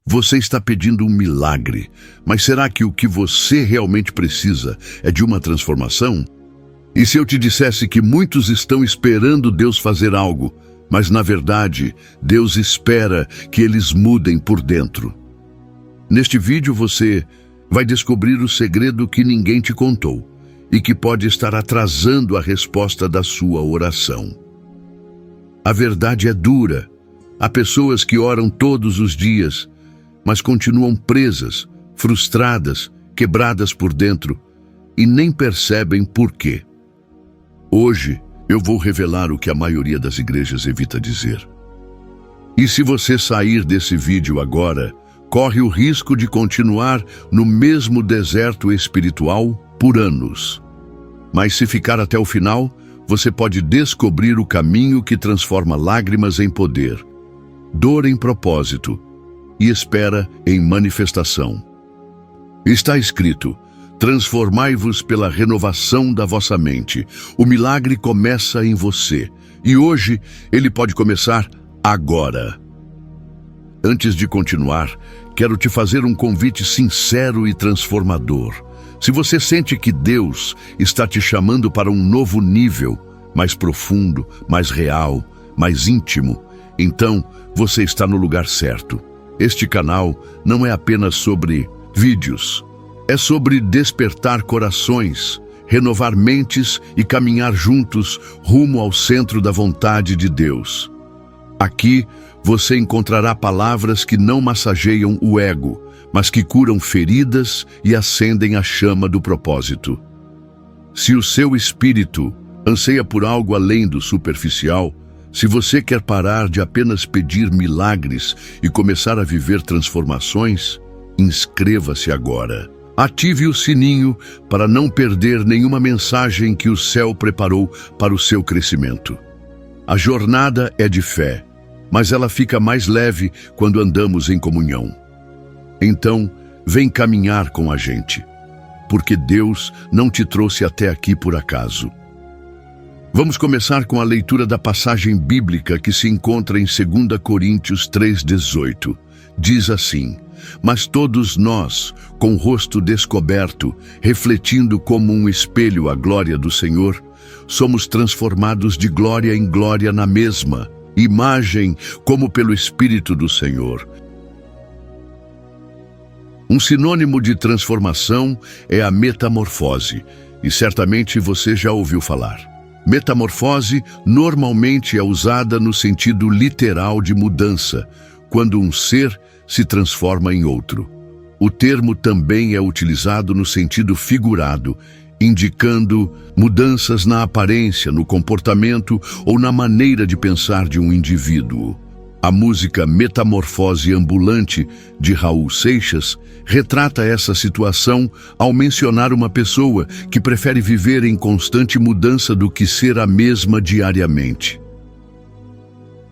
Você está pedindo um milagre, mas será que o que você realmente precisa é de uma transformação? E se eu te dissesse que muitos estão esperando Deus fazer algo, mas na verdade, Deus espera que eles mudem por dentro? Neste vídeo você vai descobrir o segredo que ninguém te contou e que pode estar atrasando a resposta da sua oração. A verdade é dura. Há pessoas que oram todos os dias, mas continuam presas, frustradas, quebradas por dentro e nem percebem por quê. Hoje eu vou revelar o que a maioria das igrejas evita dizer. E se você sair desse vídeo agora, corre o risco de continuar no mesmo deserto espiritual por anos. Mas se ficar até o final, você pode descobrir o caminho que transforma lágrimas em poder, dor em propósito e espera em manifestação. Está escrito: transformai-vos pela renovação da vossa mente. O milagre começa em você, e hoje ele pode começar agora. Antes de continuar, quero te fazer um convite sincero e transformador. Se você sente que Deus está te chamando para um novo nível, mais profundo, mais real, mais íntimo, então você está no lugar certo. Este canal não é apenas sobre vídeos. É sobre despertar corações, renovar mentes e caminhar juntos rumo ao centro da vontade de Deus. Aqui você encontrará palavras que não massageiam o ego, mas que curam feridas e acendem a chama do propósito. Se o seu espírito anseia por algo além do superficial, se você quer parar de apenas pedir milagres e começar a viver transformações, inscreva-se agora. Ative o sininho para não perder nenhuma mensagem que o céu preparou para o seu crescimento. A jornada é de fé, mas ela fica mais leve quando andamos em comunhão. Então, vem caminhar com a gente, porque Deus não te trouxe até aqui por acaso. Vamos começar com a leitura da passagem bíblica que se encontra em 2 Coríntios 3,18. Diz assim: mas todos nós, com o rosto descoberto, refletindo como um espelho a glória do Senhor, somos transformados de glória em glória na mesma imagem, como pelo Espírito do Senhor. Um sinônimo de transformação é a metamorfose, e certamente você já ouviu falar. Metamorfose normalmente é usada no sentido literal de mudança, quando um ser se transforma em outro. O termo também é utilizado no sentido figurado, indicando mudanças na aparência, no comportamento ou na maneira de pensar de um indivíduo. A música Metamorfose Ambulante, de Raul Seixas, retrata essa situação ao mencionar uma pessoa que prefere viver em constante mudança do que ser a mesma diariamente.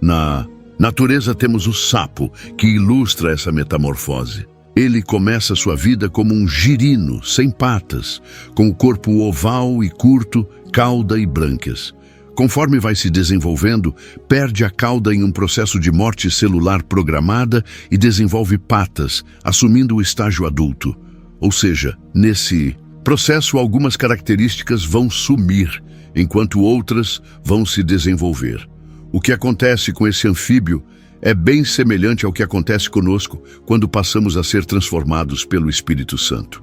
Na natureza temos o sapo, que ilustra essa metamorfose. Ele começa sua vida como um girino, sem patas, com o corpo oval e curto, cauda e brânquias. Conforme vai se desenvolvendo, perde a cauda em um processo de morte celular programada e desenvolve patas, assumindo o estágio adulto. Ou seja, nesse processo algumas características vão sumir, enquanto outras vão se desenvolver. O que acontece com esse anfíbio é bem semelhante ao que acontece conosco quando passamos a ser transformados pelo Espírito Santo.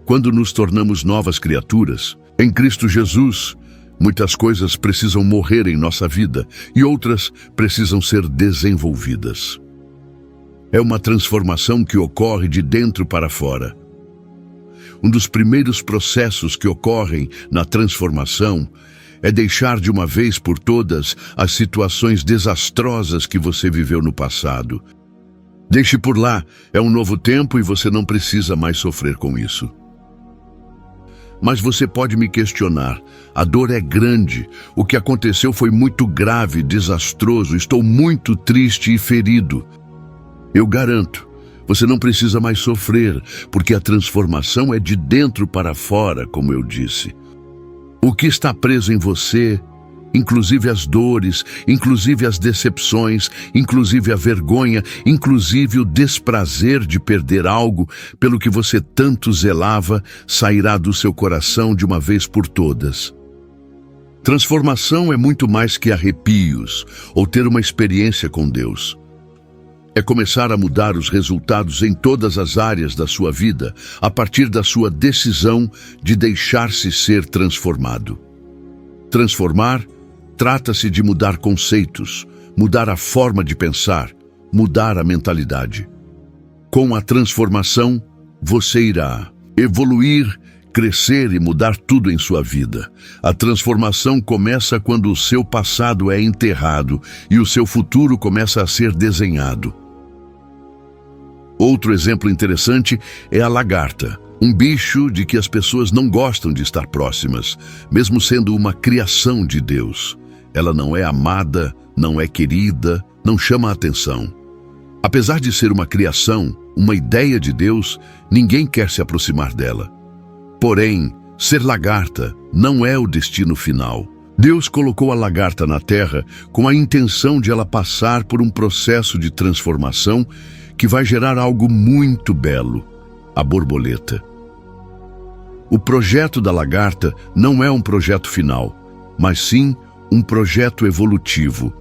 Quando nos tornamos novas criaturas, em Cristo Jesus, muitas coisas precisam morrer em nossa vida e outras precisam ser desenvolvidas. É uma transformação que ocorre de dentro para fora. Um dos primeiros processos que ocorrem na transformação é deixar de uma vez por todas as situações desastrosas que você viveu no passado. Deixe por lá, é um novo tempo e você não precisa mais sofrer com isso. Mas você pode me questionar: a dor é grande, o que aconteceu foi muito grave, desastroso, estou muito triste e ferido. Eu garanto, você não precisa mais sofrer, porque a transformação é de dentro para fora, como eu disse. O que está preso em você inclusive as dores, inclusive as decepções, inclusive a vergonha, inclusive o desprazer de perder algo pelo que você tanto zelava, sairá do seu coração de uma vez por todas. Transformação é muito mais que arrepios ou ter uma experiência com Deus. É começar a mudar os resultados em todas as áreas da sua vida a partir da sua decisão de deixar-se ser transformado. Transformar trata-se de mudar conceitos, mudar a forma de pensar, mudar a mentalidade. Com a transformação, você irá evoluir, crescer e mudar tudo em sua vida. A transformação começa quando o seu passado é enterrado e o seu futuro começa a ser desenhado. Outro exemplo interessante é a lagarta, um bicho de que as pessoas não gostam de estar próximas, mesmo sendo uma criação de Deus. Ela não é amada, não é querida, não chama a atenção. Apesar de ser uma criação, uma ideia de Deus, ninguém quer se aproximar dela. Porém, ser lagarta não é o destino final. Deus colocou a lagarta na terra com a intenção de ela passar por um processo de transformação que vai gerar algo muito belo, a borboleta. O projeto da lagarta não é um projeto final, mas sim um projeto evolutivo.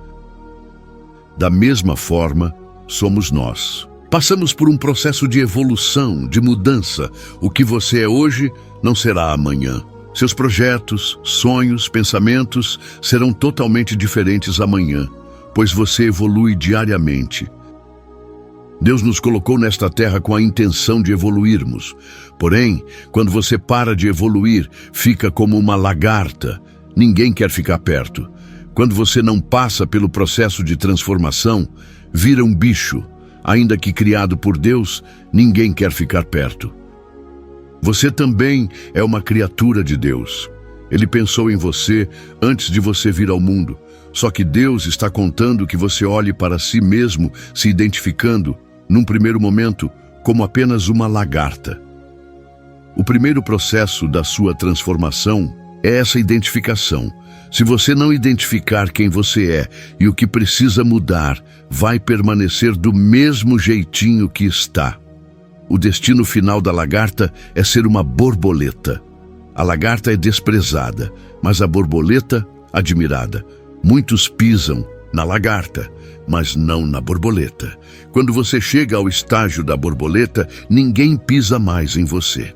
Da mesma forma, somos nós. Passamos por um processo de evolução, de mudança. O que você é hoje não será amanhã. Seus projetos, sonhos, pensamentos serão totalmente diferentes amanhã, pois você evolui diariamente. Deus nos colocou nesta terra com a intenção de evoluirmos. Porém, quando você para de evoluir, fica como uma lagarta. Ninguém quer ficar perto. Quando você não passa pelo processo de transformação, vira um bicho. Ainda que criado por Deus, ninguém quer ficar perto. Você também é uma criatura de Deus. Ele pensou em você antes de você vir ao mundo. Só que Deus está contando que você olhe para si mesmo, se identificando, num primeiro momento, como apenas uma lagarta. O primeiro processo da sua transformação é essa identificação. Se você não identificar quem você é e o que precisa mudar, vai permanecer do mesmo jeitinho que está. O destino final da lagarta é ser uma borboleta. A lagarta é desprezada, mas a borboleta, admirada. Muitos pisam na lagarta, mas não na borboleta. Quando você chega ao estágio da borboleta, ninguém pisa mais em você.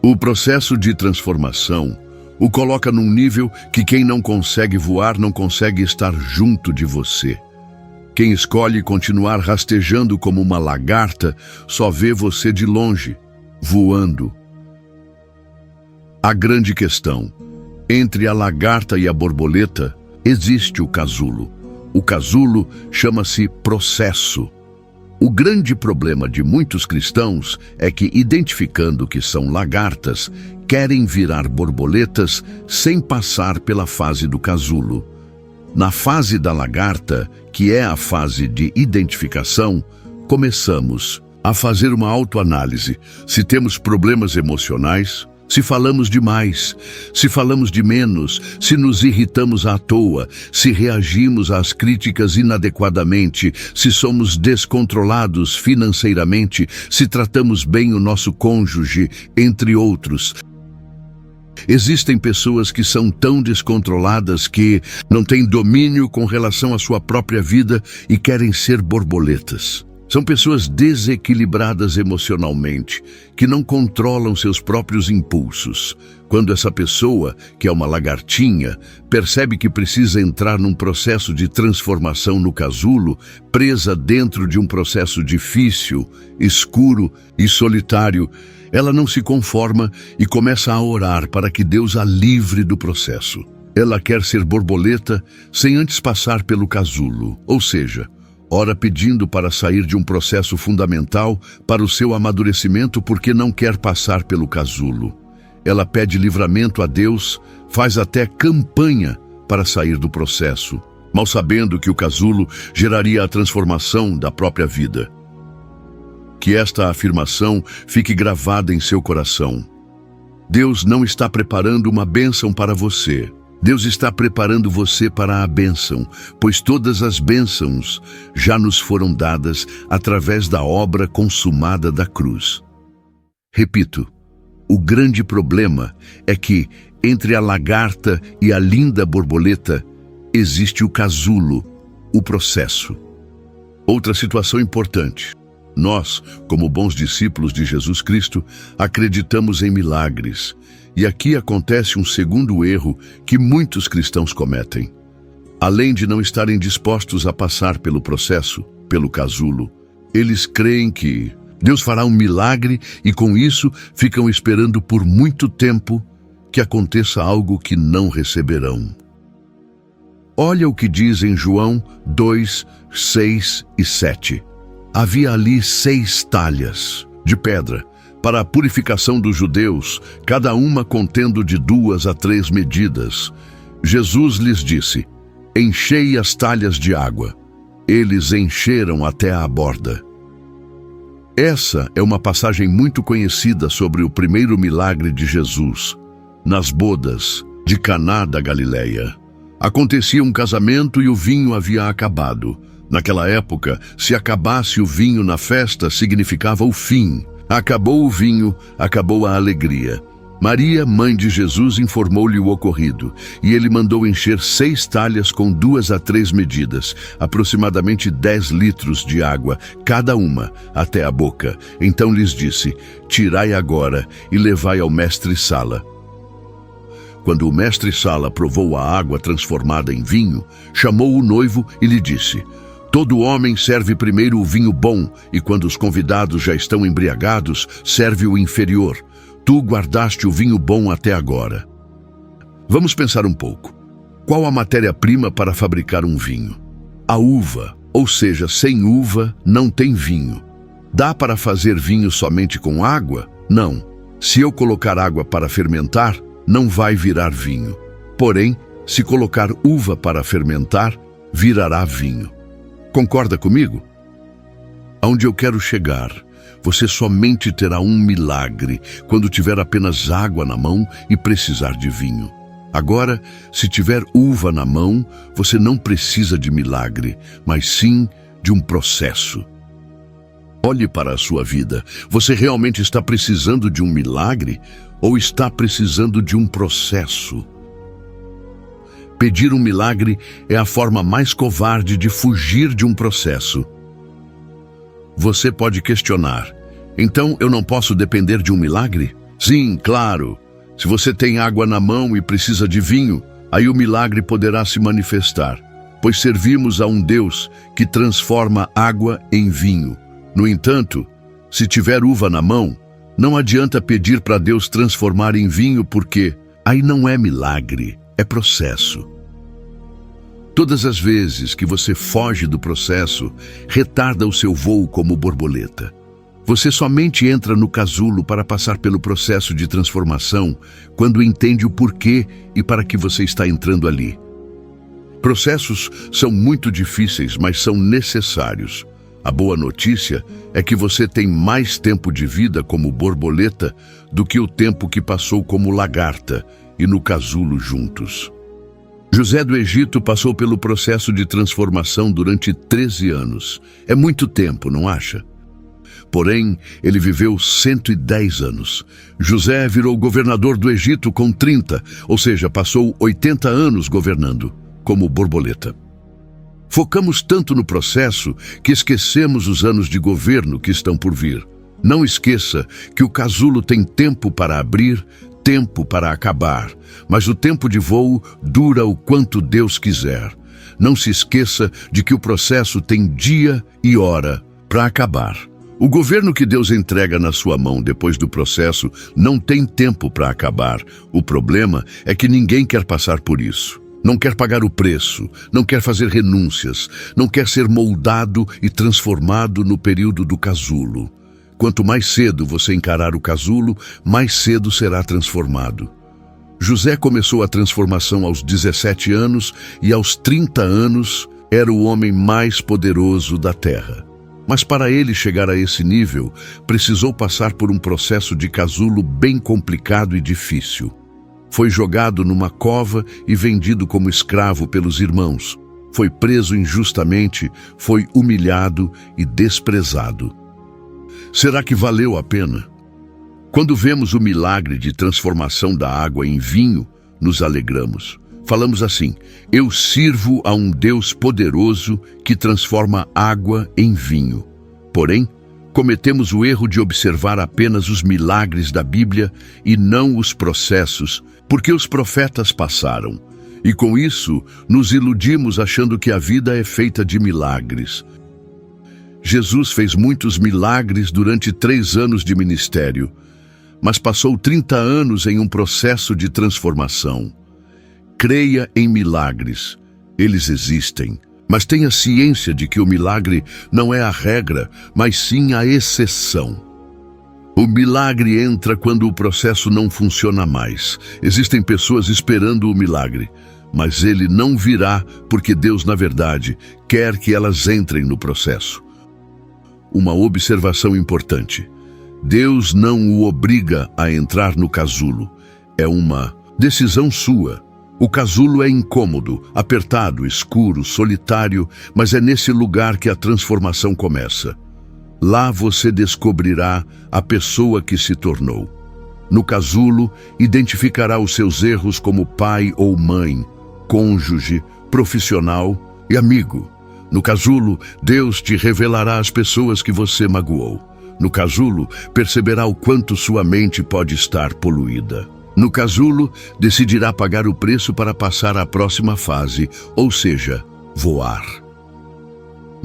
O processo de transformação o coloca num nível que quem não consegue voar não consegue estar junto de você. Quem escolhe continuar rastejando como uma lagarta só vê você de longe, voando. A grande questão: entre a lagarta e a borboleta existe o casulo. O casulo chama-se processo. O grande problema de muitos cristãos é que, identificando que são lagartas, querem virar borboletas sem passar pela fase do casulo. Na fase da lagarta, que é a fase de identificação, começamos a fazer uma autoanálise. Se temos problemas emocionais, se falamos demais, se falamos de menos, se nos irritamos à toa, se reagimos às críticas inadequadamente, se somos descontrolados financeiramente, se tratamos bem o nosso cônjuge, entre outros. Existem pessoas que são tão descontroladas que não têm domínio com relação à sua própria vida e querem ser borboletas. São pessoas desequilibradas emocionalmente, que não controlam seus próprios impulsos. Quando essa pessoa, que é uma lagartinha, percebe que precisa entrar num processo de transformação no casulo, presa dentro de um processo difícil, escuro e solitário, ela não se conforma e começa a orar para que Deus a livre do processo. Ela quer ser borboleta sem antes passar pelo casulo, ou seja, ora pedindo para sair de um processo fundamental para o seu amadurecimento porque não quer passar pelo casulo. Ela pede livramento a Deus, faz até campanha para sair do processo, mal sabendo que o casulo geraria a transformação da própria vida. Que esta afirmação fique gravada em seu coração. Deus não está preparando uma bênção para você. Deus está preparando você para a bênção, pois todas as bênçãos já nos foram dadas através da obra consumada da cruz. Repito, o grande problema é que, entre a lagarta e a linda borboleta, existe o casulo, o processo. Outra situação importante. Nós, como bons discípulos de Jesus Cristo, acreditamos em milagres. E aqui acontece um segundo erro que muitos cristãos cometem. Além de não estarem dispostos a passar pelo processo, pelo casulo, eles creem que Deus fará um milagre e com isso ficam esperando por muito tempo que aconteça algo que não receberão. Olha o que diz em João 2, 6 e 7. Havia ali 6 talhas de pedra para a purificação dos judeus, cada uma contendo de 2 a 3 medidas. Jesus lhes disse: enchei as talhas de água. Eles encheram até a borda. Essa é uma passagem muito conhecida sobre o primeiro milagre de Jesus, nas bodas de Caná da Galileia. Acontecia um casamento e o vinho havia acabado. Naquela época, se acabasse o vinho na festa, significava o fim. Acabou o vinho, acabou a alegria. Maria, mãe de Jesus, informou-lhe o ocorrido, e ele mandou encher 6 talhas com 2 a 3 medidas, aproximadamente 10 litros de água, cada uma, até a boca. Então lhes disse: tirai agora e levai ao mestre-sala. Quando o mestre-sala provou a água transformada em vinho, chamou o noivo e lhe disse: todo homem serve primeiro o vinho bom, e quando os convidados já estão embriagados, serve o inferior. Tu guardaste o vinho bom até agora. Vamos pensar um pouco. Qual a matéria-prima para fabricar um vinho? A uva, ou seja, sem uva não tem vinho. Dá para fazer vinho somente com água? Não. Se eu colocar água para fermentar, não vai virar vinho. Porém, se colocar uva para fermentar, virará vinho. Concorda comigo? Aonde eu quero chegar, você somente terá um milagre quando tiver apenas água na mão e precisar de vinho. Agora, se tiver uva na mão, você não precisa de milagre, mas sim de um processo. Olhe para a sua vida. Você realmente está precisando de um milagre ou está precisando de um processo? Pedir um milagre é a forma mais covarde de fugir de um processo. Você pode questionar: então eu não posso depender de um milagre? Sim, claro. Se você tem água na mão e precisa de vinho, aí o milagre poderá se manifestar, pois servimos a um Deus que transforma água em vinho. No entanto, se tiver uva na mão, não adianta pedir para Deus transformar em vinho, porque aí não é milagre, é processo. Todas as vezes que você foge do processo, retarda o seu voo como borboleta. Você somente entra no casulo para passar pelo processo de transformação quando entende o porquê e para que você está entrando ali. Processos são muito difíceis, mas são necessários. A boa notícia é que você tem mais tempo de vida como borboleta do que o tempo que passou como lagarta e no casulo juntos. José do Egito passou pelo processo de transformação durante 13 anos. É muito tempo, não acha? Porém, ele viveu 110 anos. José virou governador do Egito com 30, ou seja, passou 80 anos governando, como borboleta. Focamos tanto no processo que esquecemos os anos de governo que estão por vir. Não esqueça que o casulo tem tempo para abrir, tempo para acabar, mas o tempo de voo dura o quanto Deus quiser. Não se esqueça de que o processo tem dia e hora para acabar. O governo que Deus entrega na sua mão depois do processo não tem tempo para acabar. O problema é que ninguém quer passar por isso. Não quer pagar o preço, não quer fazer renúncias, não quer ser moldado e transformado no período do casulo. Quanto mais cedo você encarar o casulo, mais cedo será transformado. José começou a transformação aos 17 anos e aos 30 anos era o homem mais poderoso da terra. Mas para ele chegar a esse nível, precisou passar por um processo de casulo bem complicado e difícil. Foi jogado numa cova e vendido como escravo pelos irmãos. Foi preso injustamente, foi humilhado e desprezado. Será que valeu a pena? Quando vemos o milagre de transformação da água em vinho, nos alegramos. Falamos assim: eu sirvo a um Deus poderoso que transforma água em vinho. Porém, cometemos o erro de observar apenas os milagres da Bíblia e não os processos, porque os profetas passaram. E com isso, nos iludimos achando que a vida é feita de milagres. Jesus fez muitos milagres durante 3 anos de ministério, mas passou 30 anos em um processo de transformação. Creia em milagres. Eles existem. Mas tenha ciência de que o milagre não é a regra, mas sim a exceção. O milagre entra quando o processo não funciona mais. Existem pessoas esperando o milagre, mas ele não virá porque Deus, na verdade, quer que elas entrem no processo. Uma observação importante: Deus não o obriga a entrar no casulo. É uma decisão sua. O casulo é incômodo, apertado, escuro, solitário, mas é nesse lugar que a transformação começa. Lá você descobrirá a pessoa que se tornou. No casulo, identificará os seus erros como pai ou mãe, cônjuge, profissional e amigo. No casulo, Deus te revelará as pessoas que você magoou. No casulo, perceberá o quanto sua mente pode estar poluída. No casulo, decidirá pagar o preço para passar à próxima fase, ou seja, voar.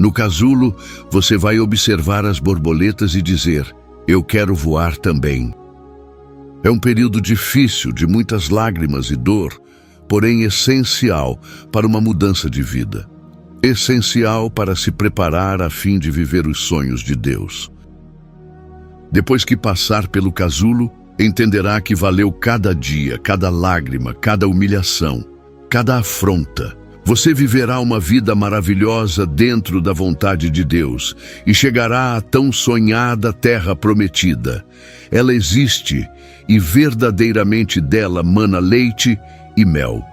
No casulo, você vai observar as borboletas e dizer: eu quero voar também. É um período difícil, de muitas lágrimas e dor, porém essencial para uma mudança de vida. Essencial para se preparar a fim de viver os sonhos de Deus. Depois que passar pelo casulo, entenderá que valeu cada dia, cada lágrima, cada humilhação, cada afronta. Você viverá uma vida maravilhosa dentro da vontade de Deus e chegará à tão sonhada terra prometida. Ela existe e verdadeiramente dela mana leite e mel.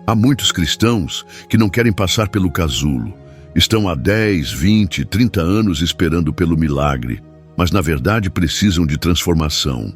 Há muitos cristãos que não querem passar pelo casulo. Estão há 10, 20, 30 anos esperando pelo milagre, mas na verdade precisam de transformação.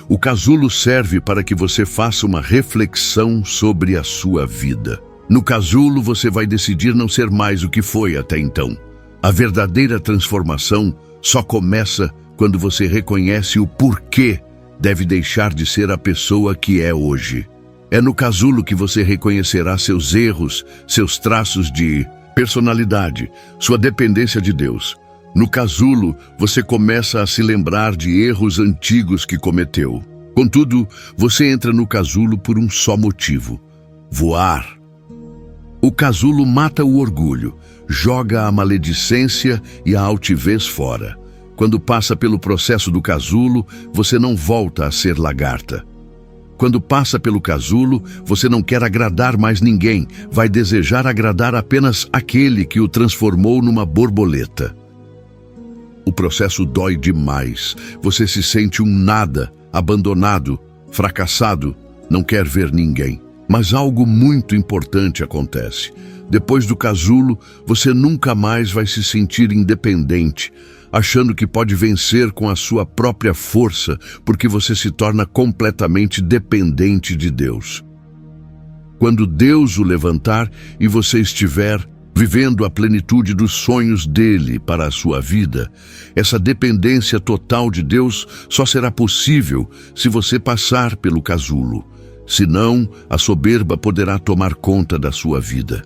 O casulo serve para que você faça uma reflexão sobre a sua vida. No casulo, você vai decidir não ser mais o que foi até então. A verdadeira transformação só começa quando você reconhece o porquê deve deixar de ser a pessoa que é hoje. É no casulo que você reconhecerá seus erros, seus traços de personalidade, sua dependência de Deus. No casulo, você começa a se lembrar de erros antigos que cometeu. Contudo, você entra no casulo por um só motivo: voar. O casulo mata o orgulho, joga a maledicência e a altivez fora. Quando passa pelo processo do casulo, você não volta a ser lagarta. Quando passa pelo casulo, você não quer agradar mais ninguém, vai desejar agradar apenas aquele que o transformou numa borboleta. O processo dói demais. Você se sente um nada, abandonado, fracassado, não quer ver ninguém. Mas algo muito importante acontece. Depois do casulo, você nunca mais vai se sentir independente, achando que pode vencer com a sua própria força, porque você se torna completamente dependente de Deus. Quando Deus o levantar e você estiver vivendo a plenitude dos sonhos dele para a sua vida, essa dependência total de Deus só será possível se você passar pelo casulo. Senão, a soberba poderá tomar conta da sua vida.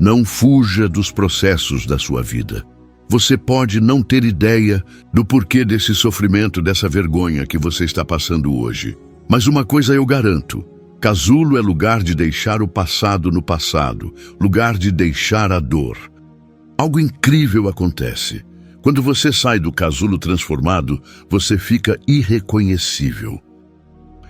Não fuja dos processos da sua vida. Você pode não ter ideia do porquê desse sofrimento, dessa vergonha que você está passando hoje. Mas uma coisa eu garanto: casulo é lugar de deixar o passado no passado, lugar de deixar a dor. Algo incrível acontece. Quando você sai do casulo transformado, você fica irreconhecível.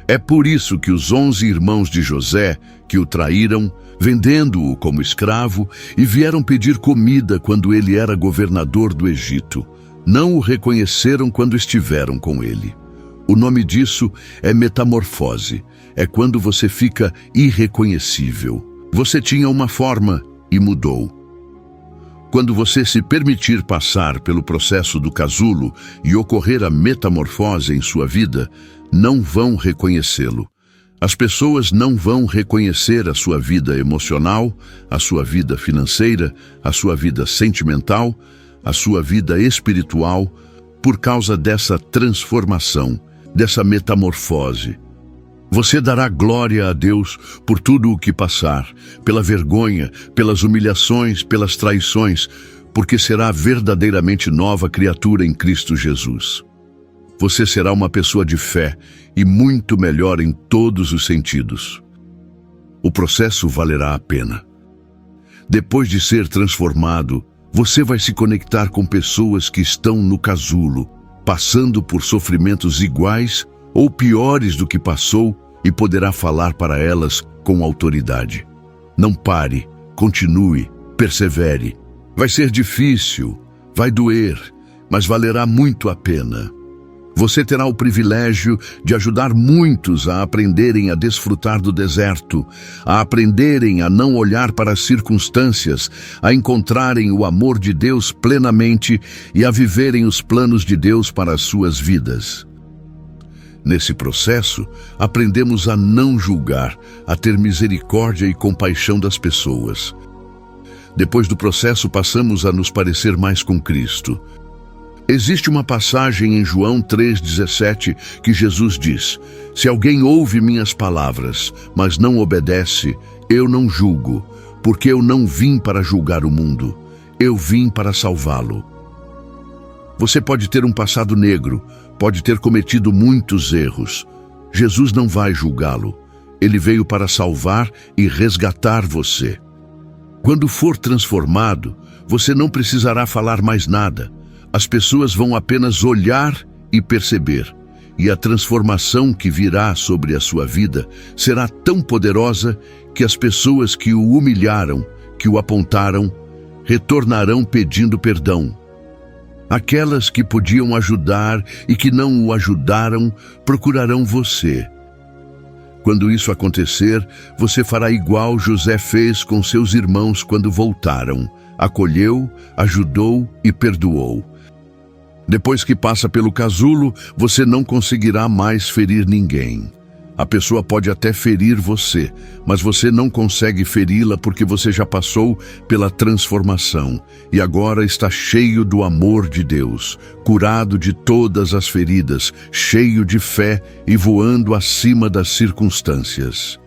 É por isso que os 11 irmãos de José, que o traíram, vendendo-o como escravo, e vieram pedir comida quando ele era governador do Egito, não o reconheceram quando estiveram com ele. O nome disso é metamorfose. É quando você fica irreconhecível. Você tinha uma forma e mudou. Quando você se permitir passar pelo processo do casulo e ocorrer a metamorfose em sua vida, não vão reconhecê-lo. As pessoas não vão reconhecer a sua vida emocional, a sua vida financeira, a sua vida sentimental, a sua vida espiritual, por causa dessa transformação, dessa metamorfose. Você dará glória a Deus por tudo o que passar, pela vergonha, pelas humilhações, pelas traições, porque será verdadeiramente nova criatura em Cristo Jesus. Você será uma pessoa de fé e muito melhor em todos os sentidos. O processo valerá a pena. Depois de ser transformado, você vai se conectar com pessoas que estão no casulo, passando por sofrimentos iguais ou piores do que passou, e poderá falar para elas com autoridade. Não pare, continue, persevere. Vai ser difícil, vai doer, mas valerá muito a pena. Você terá o privilégio de ajudar muitos a aprenderem a desfrutar do deserto, a aprenderem a não olhar para as circunstâncias, a encontrarem o amor de Deus plenamente e a viverem os planos de Deus para as suas vidas. Nesse processo, aprendemos a não julgar, a ter misericórdia e compaixão das pessoas. Depois do processo, passamos a nos parecer mais com Cristo. Existe uma passagem em João 3,17 que Jesus diz: "Se alguém ouve minhas palavras, mas não obedece, eu não julgo, porque eu não vim para julgar o mundo, eu vim para salvá-lo." Você pode ter um passado negro, pode ter cometido muitos erros. Jesus não vai julgá-lo. Ele veio para salvar e resgatar você. Quando for transformado, você não precisará falar mais nada. As pessoas vão apenas olhar e perceber. E a transformação que virá sobre a sua vida será tão poderosa que as pessoas que o humilharam, que o apontaram, retornarão pedindo perdão. Aquelas que podiam ajudar e que não o ajudaram, procurarão você. Quando isso acontecer, você fará igual José fez com seus irmãos quando voltaram. Acolheu, ajudou e perdoou. Depois que passa pelo casulo, você não conseguirá mais ferir ninguém. A pessoa pode até ferir você, mas você não consegue feri-la porque você já passou pela transformação e agora está cheio do amor de Deus, curado de todas as feridas, cheio de fé e voando acima das circunstâncias.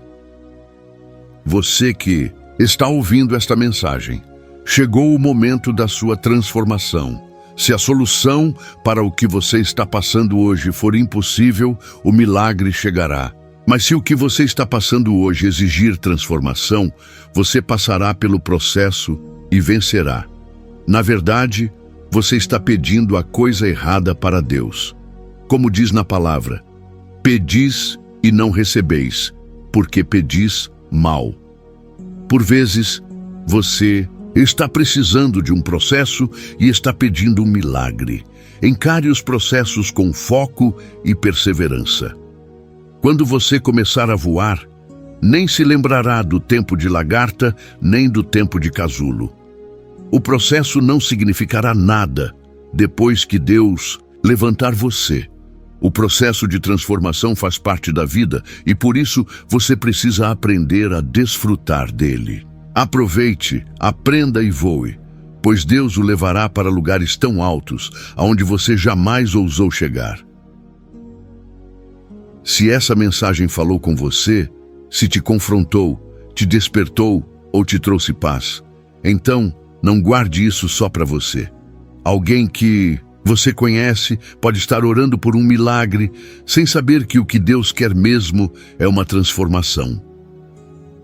Você que está ouvindo esta mensagem, chegou o momento da sua transformação. Se a solução para o que você está passando hoje for impossível, o milagre chegará. Mas se o que você está passando hoje exigir transformação, você passará pelo processo e vencerá. Na verdade, você está pedindo a coisa errada para Deus. Como diz na palavra, pedis e não recebeis, porque pedis mal. Por vezes, você está precisando de um processo e está pedindo um milagre. Encare os processos com foco e perseverança. Quando você começar a voar, nem se lembrará do tempo de lagarta, nem do tempo de casulo. O processo não significará nada depois que Deus levantar você. O processo de transformação faz parte da vida e por isso você precisa aprender a desfrutar dele. Aproveite, aprenda e voe, pois Deus o levará para lugares tão altos, aonde você jamais ousou chegar. Se essa mensagem falou com você, se te confrontou, te despertou ou te trouxe paz, então não guarde isso só para você. Alguém que você conhece pode estar orando por um milagre, sem saber que o que Deus quer mesmo é uma transformação.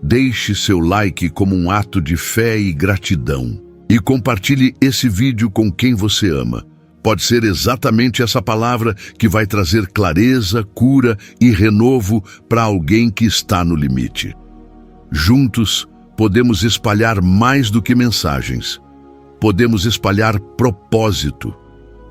Deixe seu like como um ato de fé e gratidão. E compartilhe esse vídeo com quem você ama. Pode ser exatamente essa palavra que vai trazer clareza, cura e renovo para alguém que está no limite. Juntos, podemos espalhar mais do que mensagens. Podemos espalhar propósito.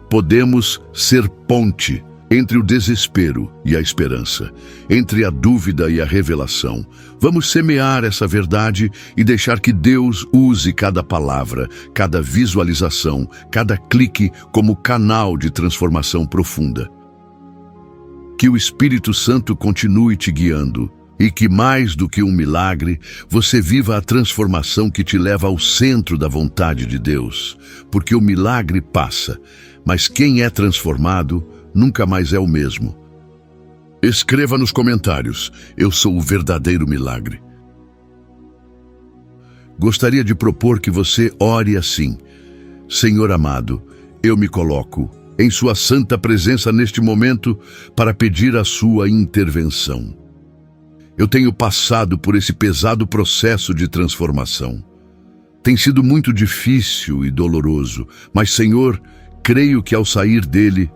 Podemos ser ponte entre o desespero e a esperança, entre a dúvida e a revelação. Vamos semear essa verdade e deixar que Deus use cada palavra, cada visualização, cada clique como canal de transformação profunda. Que o Espírito Santo continue te guiando e que, mais do que um milagre, você viva a transformação que te leva ao centro da vontade de Deus. Porque o milagre passa, mas quem é transformado nunca mais é o mesmo. Escreva nos comentários: eu sou o verdadeiro milagre. Gostaria de propor que você ore assim: Senhor amado, eu me coloco em sua santa presença neste momento para pedir a sua intervenção. Eu tenho passado por esse pesado processo de transformação. Tem sido muito difícil e doloroso, mas, Senhor, creio que ao sair dele,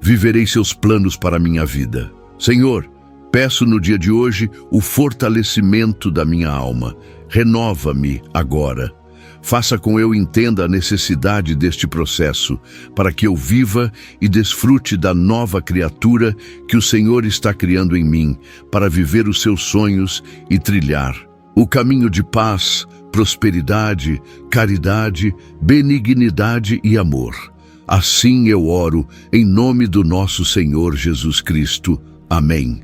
viverei seus planos para a minha vida. Senhor, peço no dia de hoje o fortalecimento da minha alma. Renova-me agora. Faça com eu entenda a necessidade deste processo, para que eu viva e desfrute da nova criatura que o Senhor está criando em mim, para viver os seus sonhos e trilhar o caminho de paz, prosperidade, caridade, benignidade e amor. Assim eu oro, em nome do nosso Senhor Jesus Cristo. Amém.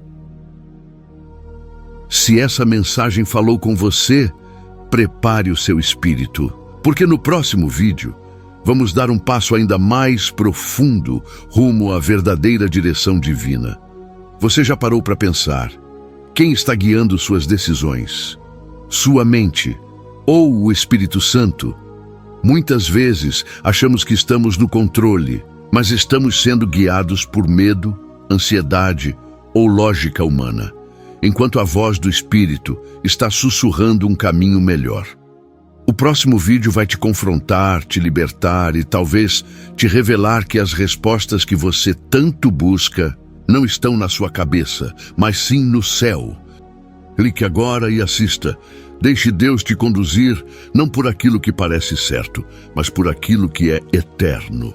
Se essa mensagem falou com você, prepare o seu espírito, porque no próximo vídeo vamos dar um passo ainda mais profundo rumo à verdadeira direção divina. Você já parou para pensar: quem está guiando suas decisões? Sua mente ou o Espírito Santo? Muitas vezes achamos que estamos no controle, mas estamos sendo guiados por medo, ansiedade ou lógica humana, enquanto a voz do Espírito está sussurrando um caminho melhor. O próximo vídeo vai te confrontar, te libertar e talvez te revelar que as respostas que você tanto busca não estão na sua cabeça, mas sim no céu. Clique agora e assista. Deixe Deus te conduzir, não por aquilo que parece certo, mas por aquilo que é eterno.